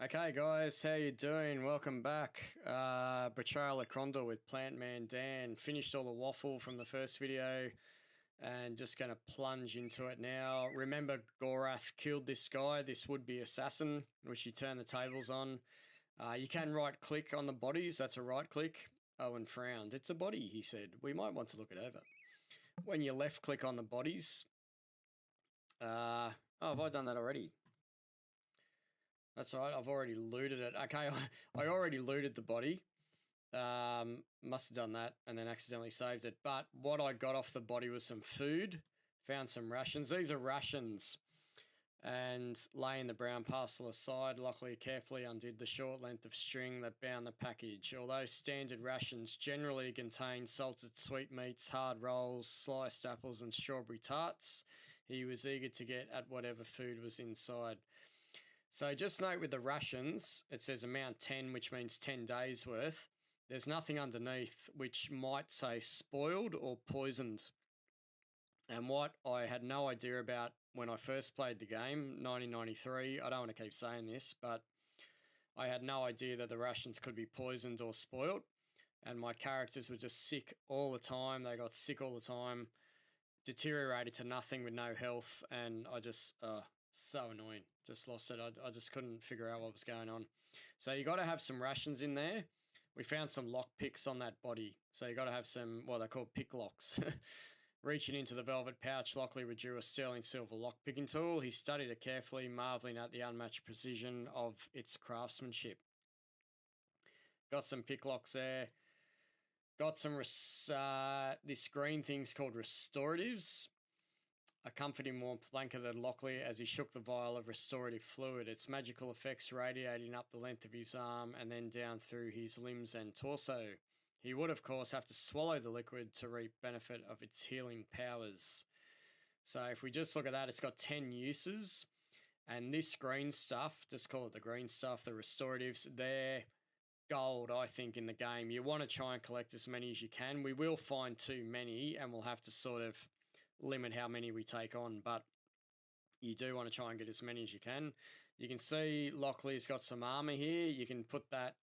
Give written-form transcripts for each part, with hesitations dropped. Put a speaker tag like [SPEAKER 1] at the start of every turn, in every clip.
[SPEAKER 1] Okay, guys, how you doing? Welcome back. Betrayal of Krondor with Plant Man Dan. Finished all the waffle from the first video and just going to plunge into it now. Remember, Gorath killed this guy, this would-be assassin, which you turn the tables on. You can right-click on the bodies. That's a right-click. Owen frowned. It's a body, he said. We might want to look it over. When you left-click on the bodies... oh, have I done that already? That's all right. I've already looted it. Okay, I already looted the body. Must have done that and then accidentally saved it. But what I got off the body was some food. Found some rations. These are rations. And laying the brown parcel aside, luckily carefully undid the short length of string that bound the package. Although standard rations generally contain salted sweetmeats, hard rolls, sliced apples and strawberry tarts, he was eager to get at whatever food was inside. So just note with the rations, it says amount 10, which means 10 days worth. There's nothing underneath which might say spoiled or poisoned. And what I had no idea about when I first played the game, 1993, I don't want to keep saying this, but I had no idea that the rations could be poisoned or spoiled. And my characters were just sick all the time. They got sick all the time, deteriorated to nothing with no health, and I just... so annoying. Just lost it. I just couldn't figure out what was going on. So you got to have some rations in there. We found some lock picks on that body. So you got to have some, well, they're called pick locks. Reaching into the velvet pouch, Lockley withdrew a sterling silver lock picking tool. He studied it carefully, marveling at the unmatched precision of its craftsmanship. Got some pick locks there. Got some, this green thing's called restoratives. A comforting warmth blanketed Lockley as he shook the vial of restorative fluid, its magical effects radiating up the length of his arm and then down through his limbs and torso. He would, of course, have to swallow the liquid to reap benefit of its healing powers. So if we just look at that, it's got 10 uses. And this green stuff, just call it the green stuff, the restoratives, they're gold, I think, in the game. You want to try and collect as many as you can. We will find too many and we'll have to sort of limit how many we take on, but you do want to try and get as many as you can. You can see Lockley's got some armor here. You can put that,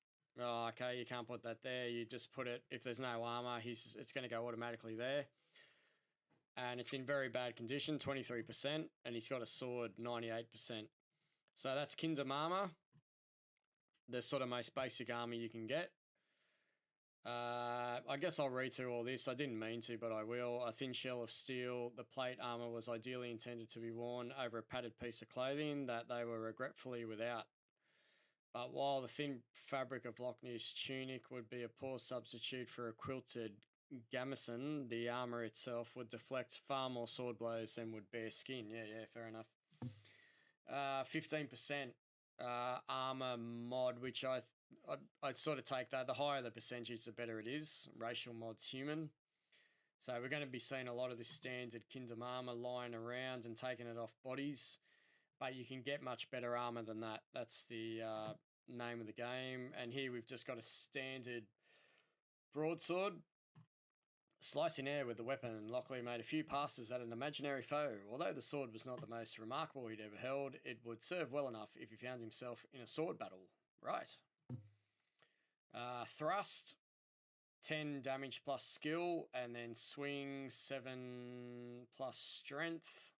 [SPEAKER 1] oh, okay, you can't put that there. You just put it, if there's no armor, it's going to go automatically there. And it's in very bad condition, 23%, and he's got a sword, 98%. So that's Kingdom armor, the sort of most basic armor you can get. I guess I'll read through all this. I didn't mean to, but I will. A thin shell of steel. The plate armor was ideally intended to be worn over a padded piece of clothing that they were regretfully without. But while the thin fabric of Lockney's tunic would be a poor substitute for a quilted gamison, the armor itself would deflect far more sword blows than would bare skin. Yeah, fair enough. 15% armor mod, which I'd sort of take that. The higher the percentage, the better it is. Racial mod's human. So we're going to be seeing a lot of this standard Kingdom armor lying around and taking it off bodies. But you can get much better armor than that. That's the name of the game. And here we've just got a standard broadsword. Slicing air with the weapon, Lockley made a few passes at an imaginary foe. Although the sword was not the most remarkable he'd ever held, it would serve well enough if he found himself in a sword battle. Right. Thrust, 10 damage plus skill, and then swing, 7 plus strength,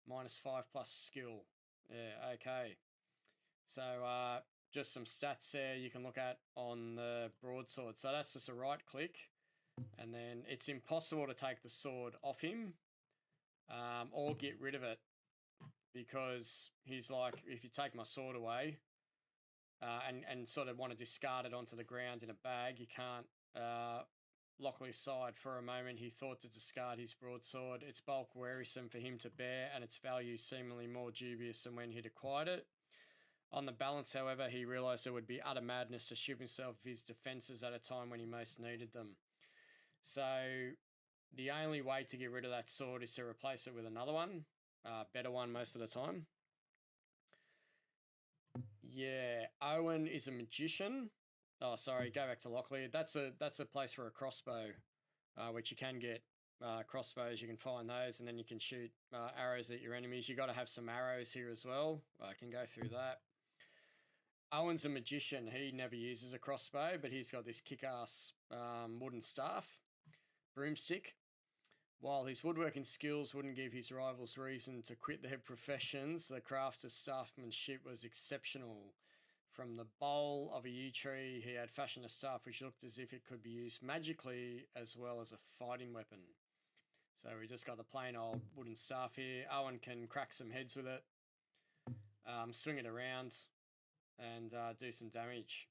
[SPEAKER 1] minus 5 plus skill. Yeah, okay. So just some stats there you can look at on the broadsword. So that's just a right click, and then it's impossible to take the sword off him or get rid of it, because he's like, if you take my sword away, and sort of want to discard it onto the ground in a bag, you can't. Lockley sighed for a moment. He thought to discard his broadsword. Its bulk wearisome for him to bear, and its value seemingly more dubious than when he'd acquired it. On the balance, however, he realised it would be utter madness to strip himself of his defences at a time when he most needed them. So the only way to get rid of that sword is to replace it with another one, better one most of the time. Yeah, Owen is a magician. Oh, sorry, go back to Lockley. That's a place for a crossbow, which you can get crossbows. You can find those, and then you can shoot arrows at your enemies. You got to have some arrows here as well. I can go through that. Owen's a magician. He never uses a crossbow, but he's got this kick-ass wooden staff, broomstick. While his woodworking skills wouldn't give his rivals reason to quit their professions, the craft of staffmanship was exceptional. From the bole of a yew tree, he had fashioned a staff which looked as if it could be used magically as well as a fighting weapon. So we just got the plain old wooden staff here. Owen can crack some heads with it, swing it around, and do some damage.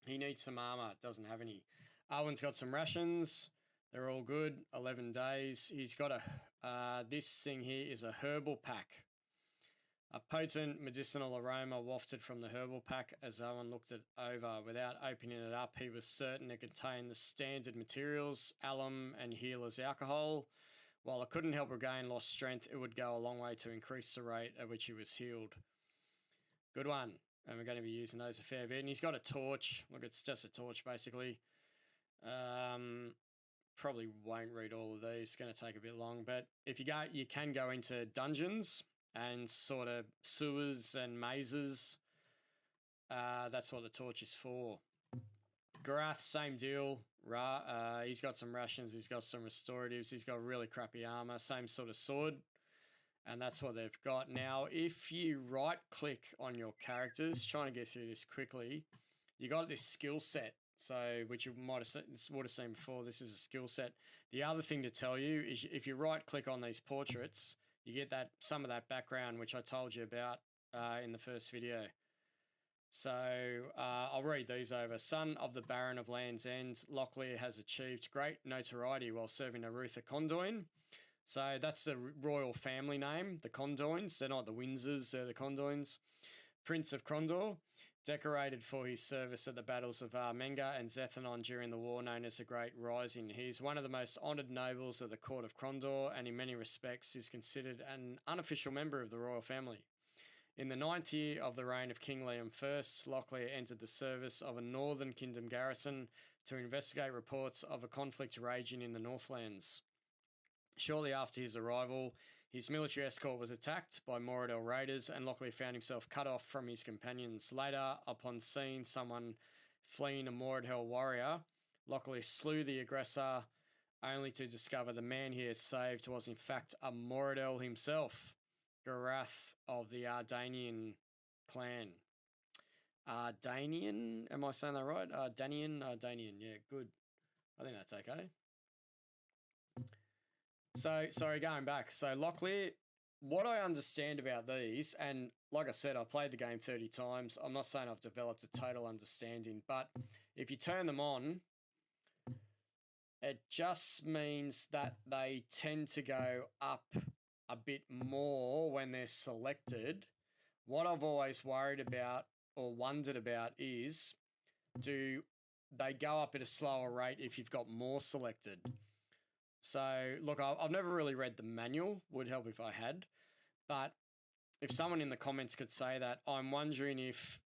[SPEAKER 1] He needs some armor, doesn't have any. Owen's got some rations. They're all good. 11 days. He's got this thing here is a herbal pack. A potent medicinal aroma wafted from the herbal pack as Owen looked it over. Without opening it up, he was certain it contained the standard materials, alum and healer's alcohol. While it couldn't help regain lost strength, it would go a long way to increase the rate at which he was healed. Good one. And we're going to be using those a fair bit. And he's got a torch. Look, it's just a torch, basically. Probably won't read all of these. It's going to take a bit long. But if you go, you can go into dungeons and sort of sewers and mazes. That's what the torch is for. Garath, same deal. He's got some rations. He's got some restoratives. He's got really crappy armor. Same sort of sword. And that's what they've got. Now, if you right-click on your characters, trying to get through this quickly, you got this skill set. So, which you would have seen before, this is a skill set. The other thing to tell you is if you right-click on these portraits, you get some of that background, which I told you about in the first video. So, I'll read these over. Son of the Baron of Land's End, Locklear has achieved great notoriety while serving Arutha Condoin. So that's the royal family name, the Condoins. They're not the Windsors, they're the Condoins. Prince of Krondor, decorated for his service at the battles of Menga and Zethanon during the war known as the Great Rising. He's one of the most honoured nobles of the court of Krondor and in many respects is considered an unofficial member of the royal family. In the 9th year of the reign of King Liam I, Locklear entered the service of a northern kingdom garrison to investigate reports of a conflict raging in the Northlands. Shortly after his arrival, his military escort was attacked by Moradel raiders and Locklear found himself cut off from his companions. Later, upon seeing someone fleeing a Moradel warrior, Locklear slew the aggressor only to discover the man he had saved was in fact a Moradel himself, Garath of the Ardanian clan. Ardanian? Am I saying that right? Ardanian, yeah, good. I think that's okay. So, sorry, going back. So, Locklear, what I understand about these, and like I said, I've played the game 30 times. I'm not saying I've developed a total understanding, but if you turn them on, it just means that they tend to go up a bit more when they're selected. What I've always worried about or wondered about is, do they go up at a slower rate if you've got more selected? So, look, I've never really read the manual. Would help if I had. But if someone in the comments could say that, I'm wondering if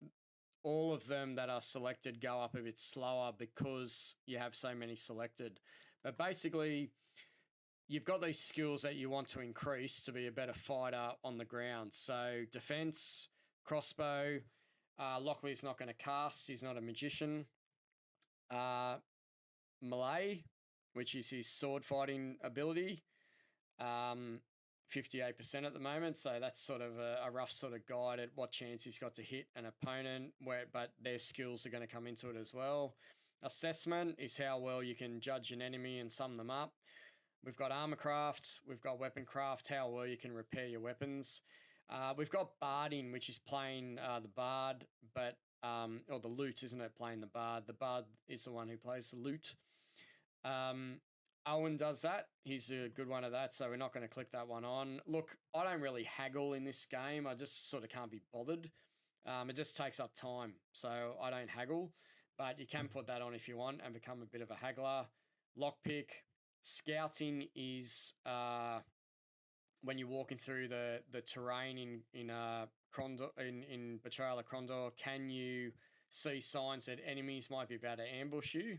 [SPEAKER 1] all of them that are selected go up a bit slower because you have so many selected. But basically, you've got these skills that you want to increase to be a better fighter on the ground. So, defense, crossbow, Locklear's not going to cast. He's not a magician. Melee, which is his sword fighting ability, 58% at the moment. So that's sort of a rough sort of guide at what chance he's got to hit an opponent, but their skills are going to come into it as well. Assessment is how well you can judge an enemy and sum them up. We've got armor craft, we've got weapon craft, how well you can repair your weapons. We've got barding, which is playing the bard, but or the lute, isn't it? Playing the bard. The bard is the one who plays the lute. Owen does that. He's a good one at that, so we're not going to click that one on. Look, I don't really haggle in this game. I just sort of can't be bothered. It just takes up time, so I don't haggle. But you can put that on if you want and become a bit of a haggler. Lockpick. Scouting is when you're walking through the terrain in Krondor, in Betrayal of Krondor, can you see signs that enemies might be about to ambush you?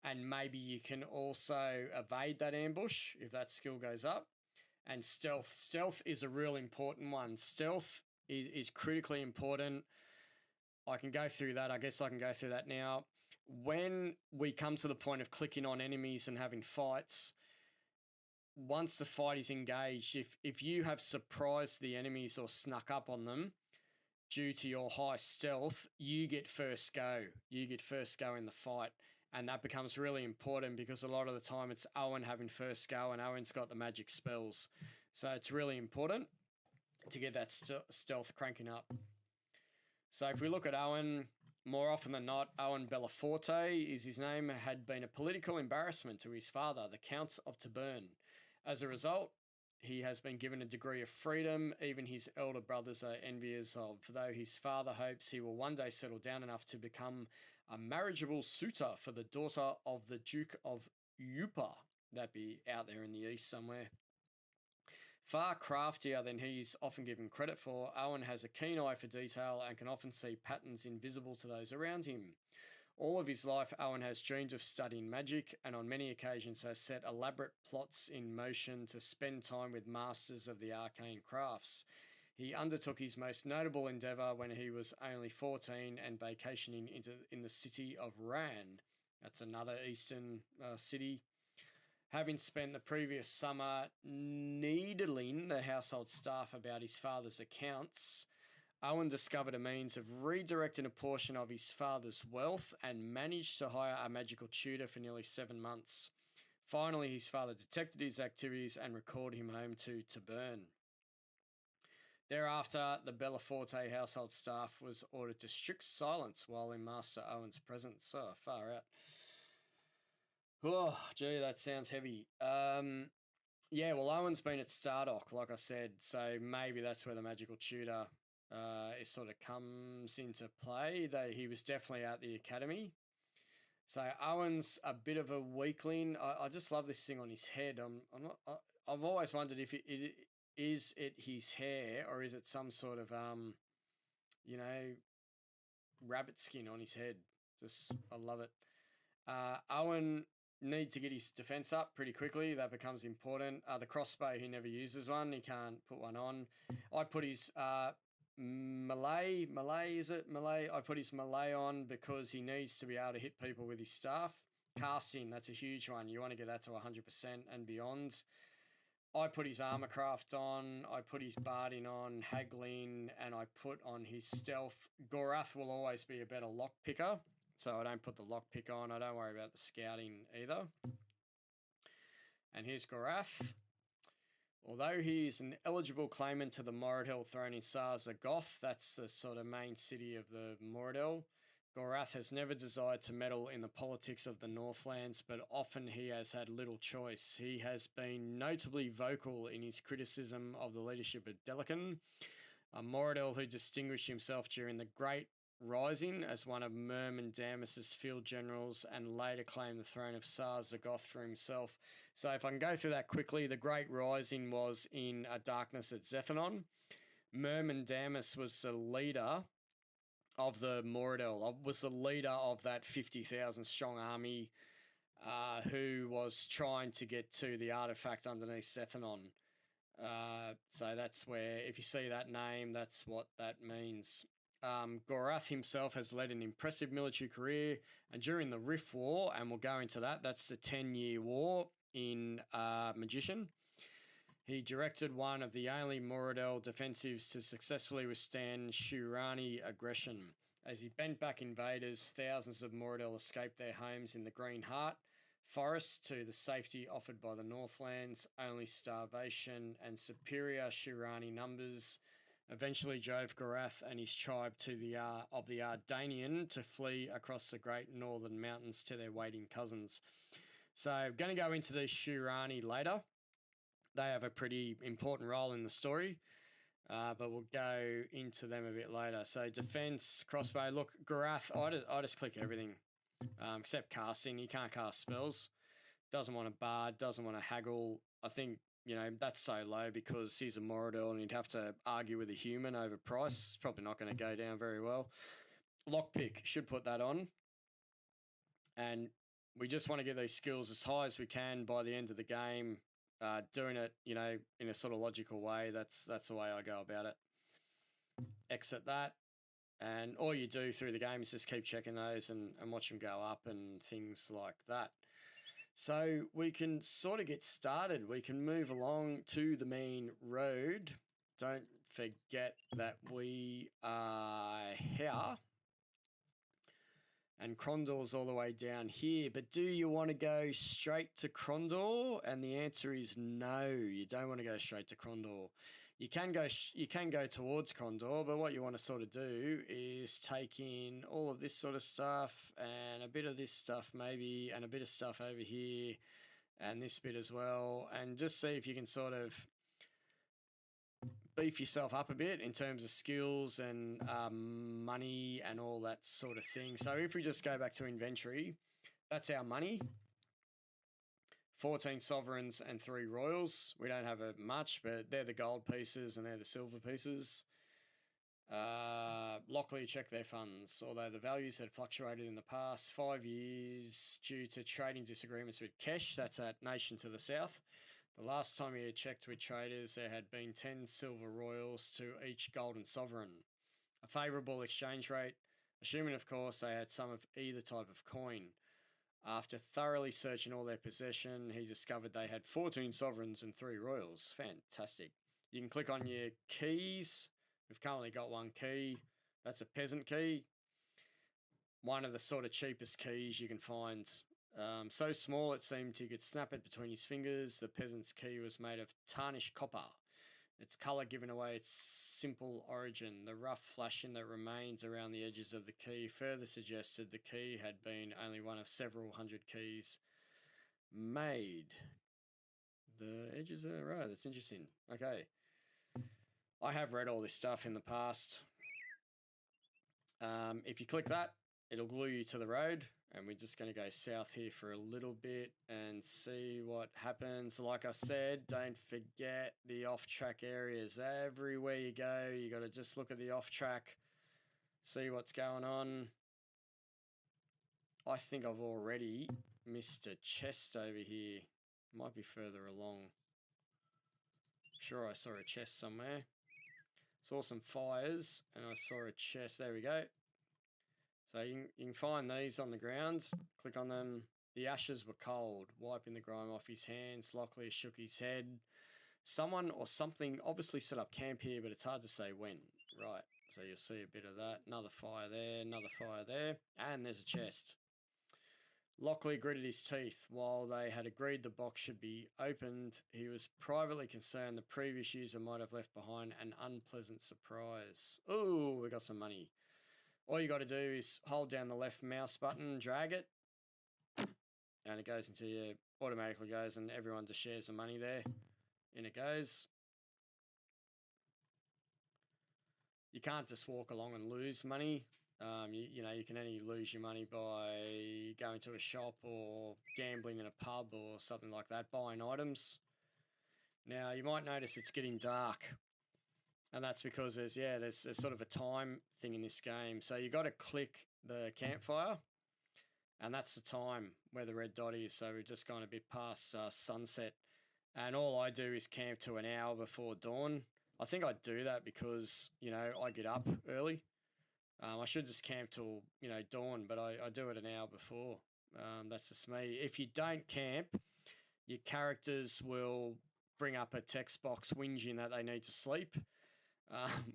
[SPEAKER 1] And maybe you can also evade that ambush if that skill goes up. And stealth. Stealth is a real important one. Stealth is critically important I can go through that. I guess I can go through that now. When we come to the point of clicking on enemies and having fights, once the fight is engaged, if you have surprised the enemies or snuck up on them due to your high stealth, you get first go. You get first go in the fight. And that becomes really important because a lot of the time it's Owen having first go, and Owen's got the magic spells. So it's really important to get that stealth cranking up. So if we look at Owen, more often than not, Owen Bellaforte is his name, had been a political embarrassment to his father, the Count of Taburn. As a result, he has been given a degree of freedom even his elder brothers are envious of, though his father hopes he will one day settle down enough to become a marriageable suitor for the daughter of the Duke of Yupa. That'd be out there in the east somewhere. Far craftier than he's often given credit for, Owen has a keen eye for detail and can often see patterns invisible to those around him. All of his life, Owen has dreamed of studying magic and on many occasions has set elaborate plots in motion to spend time with masters of the arcane crafts. He undertook his most notable endeavour when he was only 14 and vacationing in the city of Ran. That's another eastern city. Having spent the previous summer needling the household staff about his father's accounts, Owen discovered a means of redirecting a portion of his father's wealth and managed to hire a magical tutor for nearly 7 months. Finally, his father detected his activities and recalled him home to Taburn. Thereafter, the Bellaforte household staff was ordered to strict silence while in Master Owen's presence. Oh, far out. Oh, gee, that sounds heavy. Yeah, well, Owen's been at Stardock, like I said, so maybe that's where the magical tutor it sort of comes into play. He was definitely at the academy. So Owen's a bit of a weakling. I just love this thing on his head. I've always wondered if is it his hair or is it some sort of rabbit skin on his head. I love it. Owen needs to get his defense up pretty quickly. That becomes important. The crossbow, he never uses one. He can't put one on. I put his melee, is it? Melee? I put his melee on because he needs to be able to hit people with his staff. Casting, that's a huge one. You want to get that to 100% and beyond. I put his armor craft on, I put his barding on, haggling, and I put on his stealth. Gorath will always be a better lock picker, so I don't put the lock pick on. I don't worry about the scouting either. And here's Gorath. Although he is an eligible claimant to the Moradel throne in Sar-Zagoth, that's the sort of main city of the Moradel, Gorath has never desired to meddle in the politics of the Northlands, but often he has had little choice. He has been notably vocal in his criticism of the leadership of Delican, a Moradel who distinguished himself during the Great Rising as one of Merman Damas's field generals and later claimed the throne of Sar-Zagoth for himself. So if I can go through that quickly, the Great Rising was in Darkness at Zethanon. Merman Damas was the leader of the Moradel, was the leader of that 50,000 strong army who was trying to get to the artifact underneath Zethanon. So that's where, if you see that name, that's what that means. Gorath himself has led an impressive military career, and during the Rift War, and we'll go into that, that's the 10-year war in Magician, he directed one of the only Moradel defensives to successfully withstand Shurani aggression. As he bent back invaders, thousands of Moradel escaped their homes in the Green Heart Forest to the safety offered by the Northlands. Only starvation and superior Shurani numbers eventually drove Gorath and his tribe to the Ardanian to flee across the great northern mountains to their waiting cousins. So I'm going to go into the Shurani later. They have a pretty important role in the story, but we'll go into them a bit later. So defense, crossbow. Look, Gorath, I just click everything except casting. He can't cast spells. Doesn't want to bard, doesn't want to haggle. I think, that's so low because he's a Moradel and he'd have to argue with a human over price. It's probably not going to go down very well. Lockpick, should put that on. And we just want to get these skills as high as we can by the end of the game. Doing it, in a sort of logical way. That's the way I go about it. Exit that. And all you do through the game is just keep checking those and watch them go up and things like that. So we can sort of get started. We can move along to the main road. Don't forget that we are here. And Krondor's all the way down here. But do you want to go straight to Krondor? And the answer is no. You don't want to go straight to Krondor. You can go towards Krondor, but what you want to sort of do is take in all of this sort of stuff and a bit of this stuff maybe and a bit of stuff over here and this bit as well, and just see if you can sort of beef yourself up a bit in terms of skills and money and all that sort of thing. So if we just go back to inventory, that's our money. 14 sovereigns and 3 royals. We don't have much, but they're the gold pieces and they're the silver pieces. Lockley check their funds, although the values had fluctuated in the past 5 years due to trading disagreements with Kesh. That's that nation to the south. The last time he had checked with traders, there had been 10 silver royals to each golden sovereign. A favourable exchange rate, assuming, of course, they had some of either type of coin. After thoroughly searching all their possession, he discovered they had 14 sovereigns and 3 royals. Fantastic. You can click on your keys. We've currently got 1 key. That's a peasant key. One of the sort of cheapest keys you can find. So small it seemed he could snap it between his fingers. The peasant's key was made of tarnished copper. Its colour giving away its simple origin. The rough flashing that remains around the edges of the key further suggested the key had been only one of several hundred keys made. The edges are right, that's interesting. Okay. I have read all this stuff in the past. If you click that, it'll glue you to the road, and we're just going to go south here for a little bit and see what happens. Like I said, don't forget the off-track areas. Everywhere you go, you got to just look at the off-track, see what's going on. I think I've already missed a chest over here. Might be further along. Sure, I saw a chest somewhere. Saw some fires, and I saw a chest. There we go. So you can find these on the ground. Click on them. The ashes were cold, wiping the grime off his hands. Lockley shook his head. Someone or something obviously set up camp here, but it's hard to say when. Right, so you'll see a bit of that. Another fire there, another fire there, and there's a chest. Lockley gritted his teeth. While they had agreed the box should be opened, he was privately concerned the previous user might have left behind an unpleasant surprise. Oh, we got some money. All you got to do is hold down the left mouse button, drag it, and it goes into your, automatically goes, and everyone just shares the money there. In it goes. You can't just walk along and lose money. You know, you can only lose your money by going to a shop or gambling in a pub or something like that, buying items. Now, you might notice it's getting dark. And that's because there's sort of a time thing in this game. So you got to click the campfire, and that's the time where the red dot is. So we've just gone a bit past sunset. And all I do is camp to an hour before dawn. I think I do that because, you know, I get up early. I should just camp till, you know, dawn, but I do it an hour before. That's just me. If you don't camp, your characters will bring up a text box whinging that they need to sleep.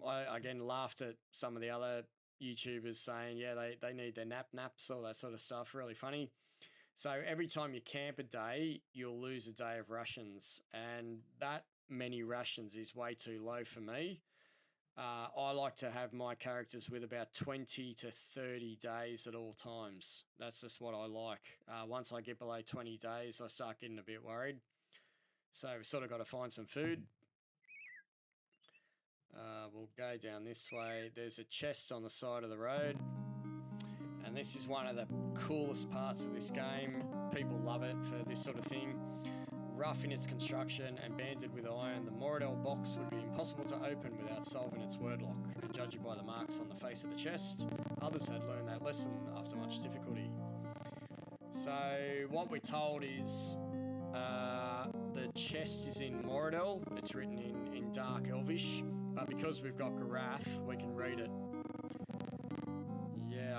[SPEAKER 1] I again laughed at some of the other YouTubers saying, yeah, they need their naps, all that sort of stuff. Really funny. So every time you camp a day, you'll lose a day of rations, and that many rations is way too low for me. I like to have my characters with about 20 to 30 days at all times. That's just what I like. Once I get below 20 days, I start getting a bit worried. So we've sort of got to find some food. We'll go down this way. There's a chest on the side of the road. And this is one of the coolest parts of this game. People love it for this sort of thing. Rough in its construction and banded with iron, the Moradel box would be impossible to open without solving its word lock. And judging by the marks on the face of the chest, others had learned that lesson after much difficulty. So what we're told is the chest is in Moradel. It's written in Dark Elvish, but because we've got Garath, we can read it.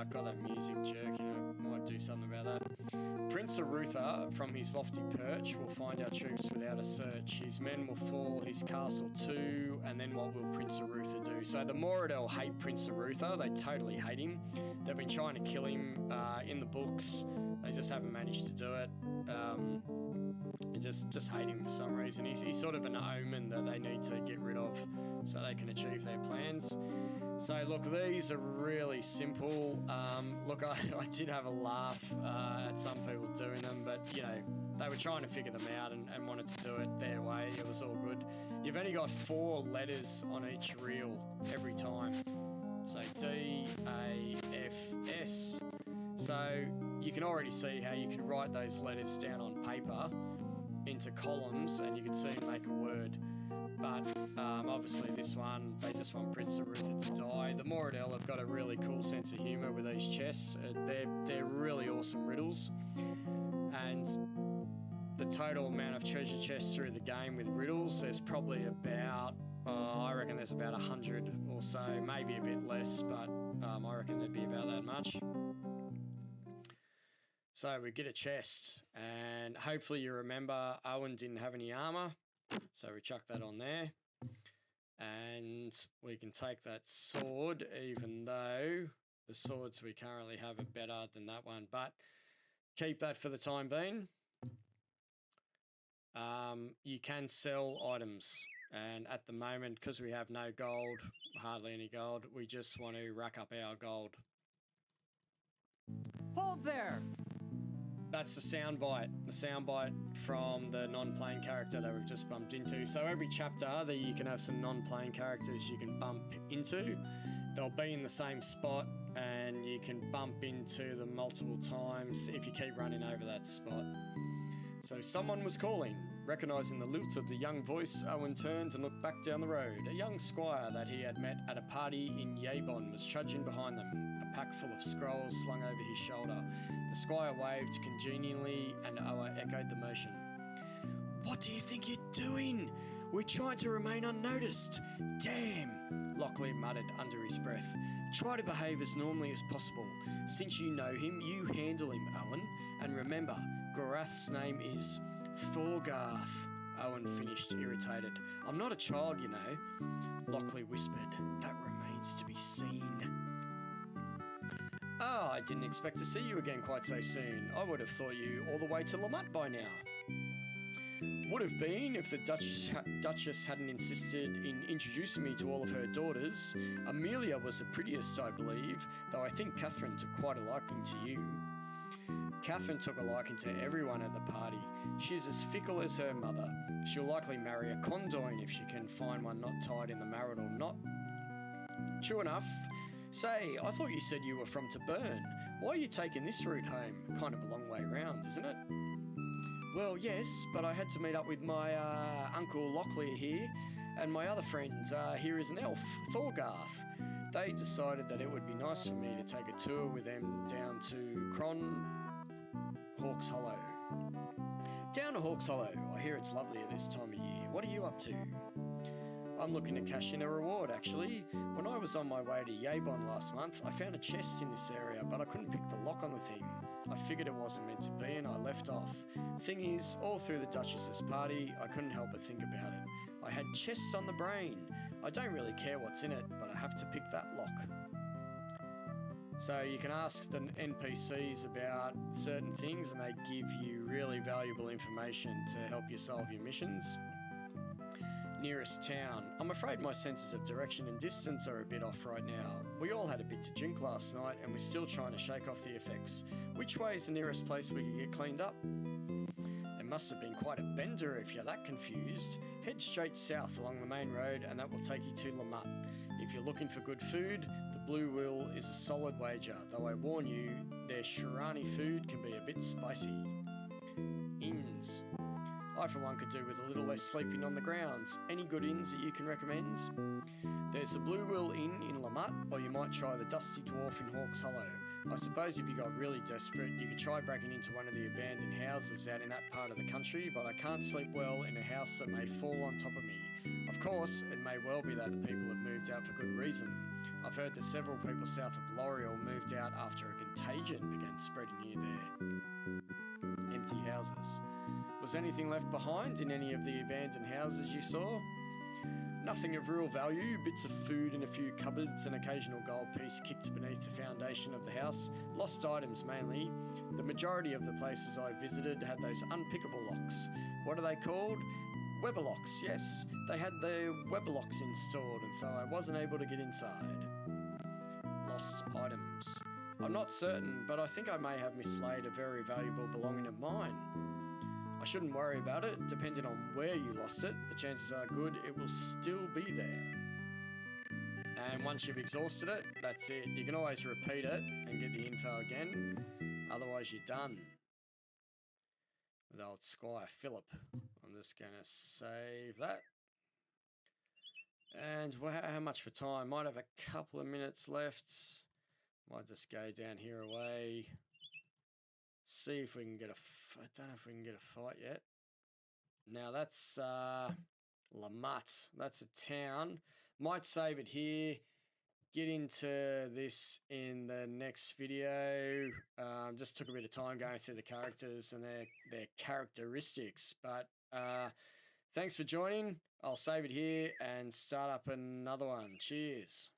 [SPEAKER 1] about. Got that music jerking. I might do something about that. Prince Arutha, from his lofty perch, will find our troops without a search. His men will fall, his castle too, and then what will Prince Arutha do? So the Moradel hate Prince Arutha. They totally hate him. They've been trying to kill him in the books. They just haven't managed to do it. And just hate him for some reason. He's sort of an omen that they need to get rid of so they can achieve their plans. So look, these are really simple. Look, I did have a laugh at some people doing them, but you know, they were trying to figure them out and wanted to do it their way. It was all good. You've only got 4 letters on each reel every time. So D, A, F, S. So you can already see how you can write those letters down on paper into columns and you can see them make a word. But obviously this one, they just want Prince Arutha to die. The Moradel have got a really cool sense of humour with these chests. They're really awesome riddles. And the total amount of treasure chests through the game with riddles, there's probably about, I reckon there's about 100 or so, maybe a bit less, but I reckon there'd be about that much. So we get a chest, and hopefully you remember Owen didn't have any armour, so we chuck that on there. And we can take that sword, even though the swords we currently have are better than that one, but keep that for the time being. You can sell items, and at the moment, because we have no gold, hardly any gold, we just want to rack up our gold.
[SPEAKER 2] Hold there!
[SPEAKER 1] That's the soundbite from the non-playing character that we've just bumped into. So every chapter that you can have some non-playing characters you can bump into. They'll be in the same spot and you can bump into them multiple times if you keep running over that spot. So someone was calling. Recognising the lilt of the young voice, Owen turned and looked back down the road. A young squire that he had met at a party in Yabon was trudging behind them, a pack full of scrolls slung over his shoulder. The squire waved congenially and Owen echoed the motion. "What do you think you're doing? We're trying to remain unnoticed. Damn," Lockley muttered under his breath. "Try to behave as normally as possible. Since you know him, you handle him, Owen. And remember, Gorath's name is Thorgarth," Owen finished, irritated. "I'm not a child, you know," Lockley whispered. "That remains to be seen." "Ah, I didn't expect to see you again quite so soon. I would have thought you all the way to Lamut by now." "Would have been if the Duchess hadn't insisted in introducing me to all of her daughters. Amelia was the prettiest, I believe, though I think Catherine took quite a liking to you." "Catherine took a liking to everyone at the party. She's as fickle as her mother. She'll likely marry a Krondor if she can find one not tied in the marital knot." "True enough. Say, I thought you said you were from Taburn. Why are you taking this route home? Kind of a long way round, isn't it?" "Well, yes, but I had to meet up with my Uncle Locklear here, and my other friend here is an elf, Thorgarth. They decided that it would be nice for me to take a tour with them down to Hawks Hollow." "Down to Hawks Hollow. I hear it's lovely at this time of year. What are you up to?" "I'm looking to cash in a reward, actually. When I was on my way to Yabon last month, I found a chest in this area, but I couldn't pick the lock on the thing. I figured it wasn't meant to be and I left off. Thing is, all through the Duchess's party, I couldn't help but think about it. I had chests on the brain. I don't really care what's in it, but I have to pick that lock." So you can ask the NPCs about certain things and they give you really valuable information to help you solve your missions. "Nearest town. I'm afraid my senses of direction and distance are a bit off right now. We all had a bit to drink last night and we're still trying to shake off the effects. Which way is the nearest place we can get cleaned up?" "There must have been quite a bender if you're that confused. Head straight south along the main road and that will take you to Lamut. If you're looking for good food, the Blue Wheel is a solid wager, though I warn you, their Shirani food can be a bit spicy." Inns. "I for one could do with a little less sleeping on the grounds. Any good inns that you can recommend?" "There's the Blue Wheel Inn in Lamut, or you might try the Dusty Dwarf in Hawks Hollow. I suppose if you got really desperate, you could try breaking into one of the abandoned houses out in that part of the country, but I can't sleep well in a house that may fall on top of me. Of course, it may well be that the people have moved out for good reason. I've heard that several people south of L'Oreal moved out after a contagion began spreading near their empty houses. Was anything left behind in any of the abandoned houses you saw? Nothing of real value, bits of food in a few cupboards, an occasional gold piece kicked beneath the foundation of the house. Lost items mainly. The majority of the places I visited had those unpickable locks. What are they called? Weber locks, yes. They had the Weber locks installed, and so I wasn't able to get inside. Lost items. I'm not certain, but I think I may have mislaid a very valuable belonging of mine. I shouldn't worry about it. Depending on where you lost it, the chances are good it will still be there. And once you've exhausted it, that's it. You can always repeat it and get the info again. Otherwise, you're done. With old Squire Philip. I'm just going to save that. And how much for time? Might have a couple of minutes left. Might just go down here away. See if we can get I don't know if we can get a fight yet. Now that's Lamut. That's a town. Might save it here. Get into this in the next video. Just took a bit of time going through the characters and their characteristics. But thanks for joining. I'll save it here and start up another one. Cheers.